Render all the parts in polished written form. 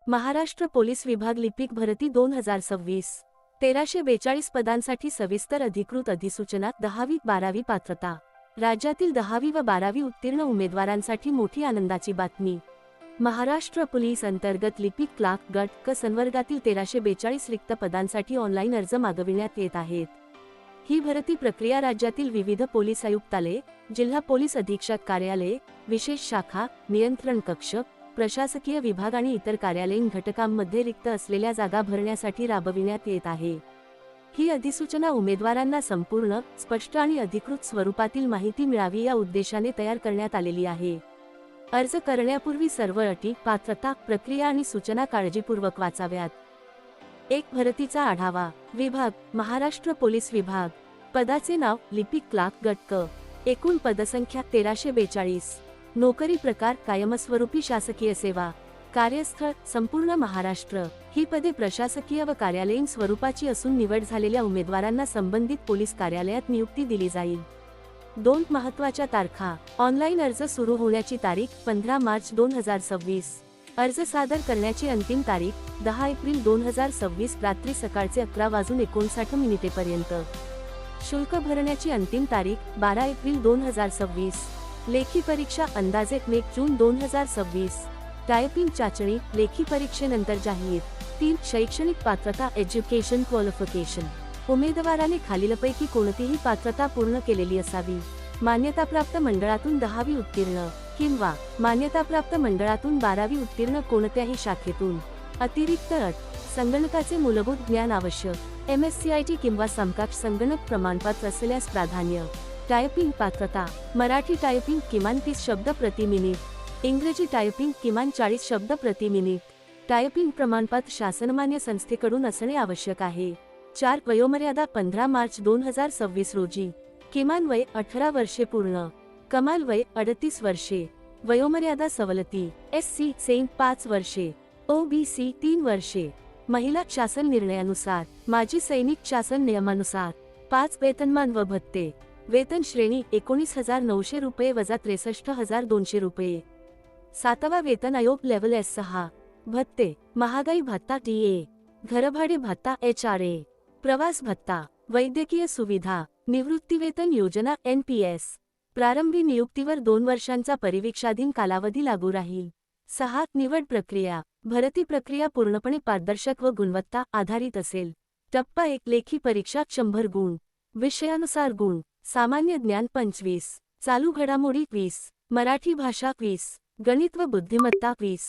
Maharashtra police विभाग लिपिक भरती 2026 1342 पदांसाठी सविस्तर अधिकृत अधिसूचना 10वी-12वी पात्रता राज्यातील 10वी व 12वी उत्तीर्ण उमेदवारांसाठी मोठी आनंदाची बातमी। महाराष्ट्र पोलीस अंतर्गत लिपिक क्लार्क गट क संवर्गातील 1342 रिक्त पदांसाठी ऑनलाईन अर्ज मागविण्यात येत आहेत। ही भरती प्रक्रिया राज्यातील विविध पोलीस आयुक्तालय, जिल्हा पोलीस अधीक्षक कार्यालय, विशेष शाखा, नियंत्रण कक्ष, प्रशासकीय विभाग आणि इतर कार्यालयीन घटकांमध्ये रिक्त असलेल्या जागा भरण्यासाठी राबविण्यात येत आहे। ही अधिसूचना उमेदवारांना संपूर्ण, स्पष्ट आणि अधिकृत स्वरूपातील माहिती मिळावी या उद्देशाने तयार करण्यात आलेली आहे। अर्ज करण्यापूर्वी सर्व अटी, पात्रता, प्रक्रिया आणि सूचना काळजीपूर्वक वाचाव्यात। एक भरतीचा आढावा। विभाग: महाराष्ट्र पोलीस विभाग। पदाचे नाव: लिपिक क्लार्क गट क। एकूण पदसंख्या 1342। नोकरी प्रकार: कायमस्वरूपी शासकीय सेवा। कार्यस्थळ: संपूर्ण महाराष्ट्र। ही पदे प्रशासकीय व कार्यालयीन स्वरूपाची असून निवड झालेल्या उमेदवारांना संबंधित पोलीस कार्यालयात नियुक्ती दिली जाईल। 2 महत्त्वाच्या तारखा: ऑनलाईन अर्ज सुरू होण्याची तारीख 15 मार्च 2026। अर्ज सादर करण्याची अंतिम तारीख 10 एप्रिल 2026 रात्री सकाळचे 11:59 पर्यंत। शुल्क भरण्याची अंतिम तारीख 12 एप्रिल 2026। लेखी परीक्षा अंदाजे 1 जून 2026। टायपिंग चाचणी लेखी परीक्षेनंतर जाहीर। 3 शैक्षणिक पात्रता एज्युकेशन क्वालिफिकेशन। उमेदवाराने खालीलपैकी कोणतीही पात्रता पूर्ण केलेली असावी। मान्यताप्राप्त मंडळातून 10वी उत्तीर्ण किंवा मान्यताप्राप्त मंडळातून 12वी उत्तीर्ण कोणत्याही शाखेतून। अतिरिक्त अट: संगणकाचे मूलभूत ज्ञान आवश्यक। MSCIT किंवा समकक्ष संगणक प्रमाणपत्र असल्यास प्राधान्य। टायपिंग पात्रता: मराठी टायपिंग किमान 30 शब्द प्रति मिनिट, इंग्रजी टायपिंग किमान 40 शब्द प्रति मिनिट। टायपिंग प्रमाणपत्र शासनमान्य संस्थेकडून असणे आवश्यक आहे। 4 वयोमर्यादा 15 मार्च 2026 रोजी। किमान वय 18 वर्षे पूर्ण, कमाल वय 38 वर्षे। वयोमर्यादा सवलती: SC सेम 5 वर्षे, OBC 3 वर्षे। महिला शासन निर्णयानुसार, माजी सैनिक शासन नियमानुसार। 5 वेतनमान व भत्ते। वेतन श्रेणी 19,900 रुपये वजा 63,200 रुपये। 7वा वेतन आयोग लेवल S6। भत्ते: महागाई भत्ता TA, घरभाडे भत्ता HRA, प्रवास भत्ता, वैद्यकीय सुविधा, निवृत्तीवेतन योजना NPS। प्रारंभी नियुक्तीवर 2 वर्षांचा परिवीक्षाधीन कालावधी लागू राहील। 6 निवड प्रक्रिया: भरती प्रक्रिया पूर्णपणे पारदर्शक व गुणवत्ता आधारित असेल। टप्पा 1 लेखी परीक्षा 100 गुण, विषयानुसार गुण। सामान्य ज्ञान 25, चालू घडामोडी 20, मराठी भाषा 20, गणित व बुद्धिमत्ता 20,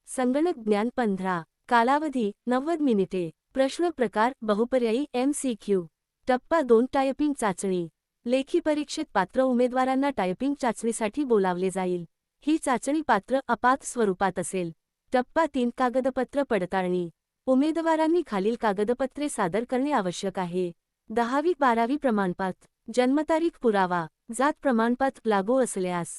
संगणक ज्ञान 15। कालावधी 90 मिनिटे। प्रश्न प्रकार: बहुपर्यायी MCQ। टप्पा 2 टायपिंग चाचणी। लेखी परीक्षेत पात्र उमेदवारांना टायपिंग चाचणीसाठी बोलावले जाईल। ही चाचणी पात्र अपात्र स्वरूपात असेल। टप्पा 3 कागदपत्र पडताळणी। उमेदवारांनी खालील कागदपत्रे सादर करणे आवश्यक आहे: 10वी-12वी प्रमाणपत्र, जन्मतारीख पुरावा, जात प्रमाणपत्र लागू असल्यास,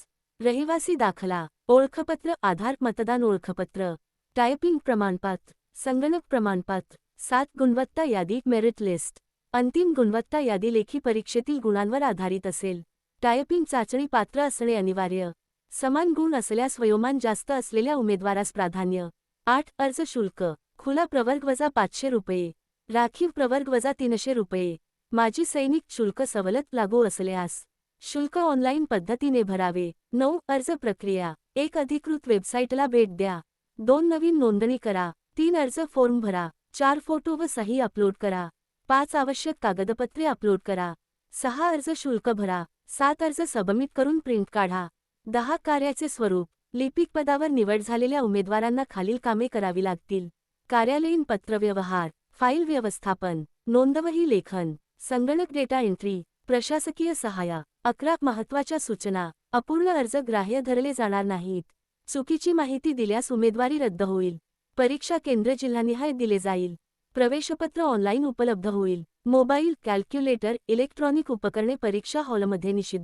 रहिवासी दाखला, ओळखपत्र आधार मतदान ओळखपत्र, टायपिंग प्रमाणपत्र, संगणक प्रमाणपत्र। 7 गुणवत्ता यादी मेरिट लिस्ट। अंतिम गुणवत्ता यादी लेखी परीक्षेतील गुणांवर आधारित असेल। टायपिंग चाचणी पात्र असणे अनिवार्य। समान गुण असल्यास वयोमान जास्त असलेल्या उमेदवारास प्राधान्य। 8 अर्ज शुल्क: खुला प्रवर्ग वजा 500 रुपये, राखीव प्रवर्ग वजा 300 रुपये। माजी सैनिक शुल्क सवलत लागू असल्यास शुल्क ऑनलाईन पद्धतीने भरावे। 9 अर्ज प्रक्रिया: 1 अधिकृत वेबसाईटला भेट द्या, 2 नवीन नोंदणी करा, 3 अर्ज फॉर्म भरा, 4 फोटो व सही अपलोड करा, 5 आवश्यक कागदपत्रे अपलोड करा, 6 अर्ज शुल्क भरा, 7 अर्ज सबमिट करून प्रिंट काढा। 10 कार्याचे स्वरूप: लिपिक पदावर निवड झालेल्या उमेदवारांना खालील कामे करावी लागतील: कार्यालयीन पत्रव्यवहार, फाईल व्यवस्थापन, नोंदवही लेखन, संगणक डेटा एंट्री, प्रशासकीय सहाय्य। 11 महत्त्वाच्या सूचना: अपूर्ण अर्ज ग्राह्य धरले जाणार नाहीत। चुकीची माहिती दिल्यास उमेदवारी रद्द होईल। परीक्षा केंद्र जिल्हानिहाय दिले जाईल। प्रवेशपत्र ऑनलाईन उपलब्ध होईल। मोबाईल, कॅल्क्युलेटर, इलेक्ट्रॉनिक उपकरणे परीक्षा हॉलमध्ये निषिद्ध।